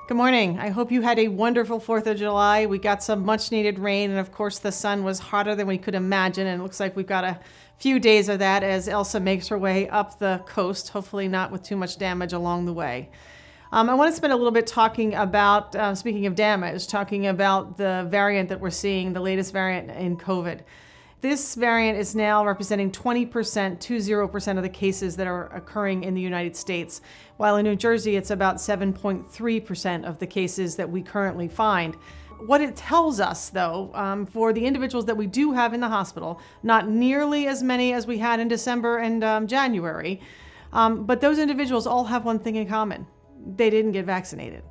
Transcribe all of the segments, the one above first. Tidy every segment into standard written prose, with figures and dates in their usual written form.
Good morning. I hope you had a wonderful 4th of July. We got some much needed rain, and of course the sun was hotter than we could imagine, and it looks like we've got a few days of that as Elsa makes her way up the coast, hopefully not with too much damage along the way. I want to spend a little bit talking about, speaking of damage, talking about the variant that we're seeing, the latest variant in COVID. This variant is now representing 20% of the cases that are occurring in the United States, while in New Jersey it's about 7.3% of the cases that we currently find. What it tells us, though, for the individuals that we do have in the hospital, not nearly as many as we had in December and January, but those individuals all have one thing in common. They didn't get vaccinated.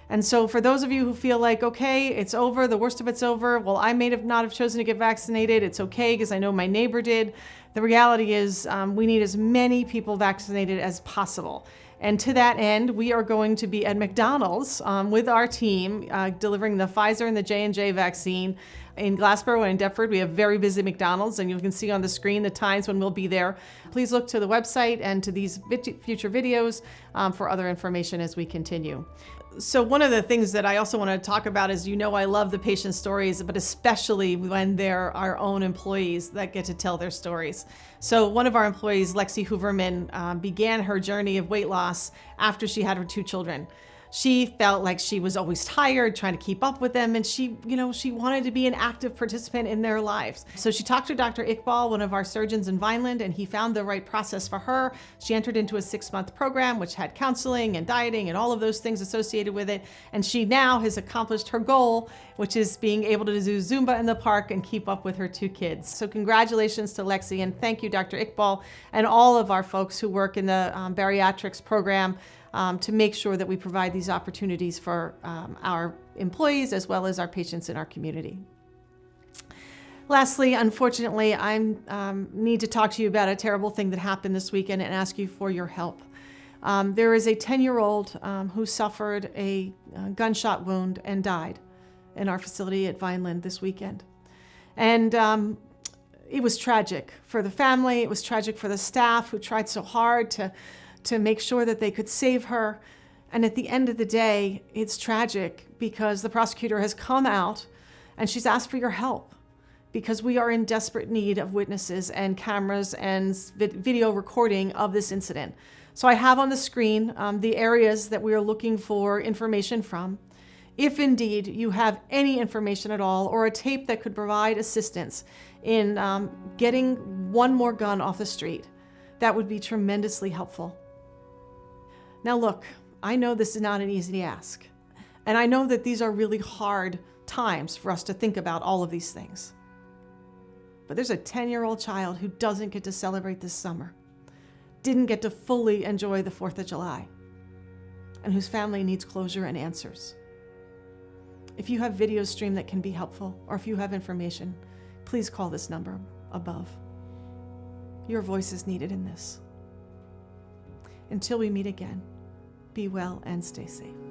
And so for those of you who feel like, okay, it's over, the worst of it's over, well, I may not have chosen to get vaccinated, it's okay because I know my neighbor did. The reality is we need as many people vaccinated as possible. And to that end, we are going to be at McDonald's with our team delivering the Pfizer and the J&J vaccine in Glassboro and in Deptford. We have very busy McDonald's, and you can see on the screen the times when we'll be there. Please look to the website and to these future videos for other information as we continue. So one of the things that I also want to talk about is, I love the patient stories, but especially when they're our own employees that get to tell their stories. So one of our employees, Lexi Hooverman, began her journey of weight loss after she had her 2 children. She felt like she was always tired, trying to keep up with them, and she wanted to be an active participant in their lives. So she talked to Dr. Iqbal, one of our surgeons in Vineland, and he found the right process for her. She entered into a 6-month program, which had counseling and dieting and all of those things associated with it. And she now has accomplished her goal, which is being able to do Zumba in the park and keep up with her 2 kids. So congratulations to Lexi, and thank you, Dr. Iqbal, and all of our folks who work in the bariatrics program to make sure that we provide these opportunities for our employees as well as our patients in our community. Lastly, unfortunately, I need to talk to you about a terrible thing that happened this weekend and ask you for your help. There is a 10-year-old who suffered a gunshot wound and died in our facility at Vineland this weekend. And it was tragic for the family. It was tragic for the staff who tried so hard to make sure that they could save her. And at the end of the day, it's tragic because the prosecutor has come out and she's asked for your help because we are in desperate need of witnesses and cameras and video recording of this incident. So I have on the screen the areas that we are looking for information from. If indeed you have any information at all or a tape that could provide assistance in getting one more gun off the street, that would be tremendously helpful. Now look, I know this is not an easy ask, and I know that these are really hard times for us to think about all of these things. But there's a 10-year-old child who doesn't get to celebrate this summer, didn't get to fully enjoy the 4th of July, and whose family needs closure and answers. If you have video stream that can be helpful, or if you have information, please call this number above. Your voice is needed in this. Until we meet again, be well and stay safe.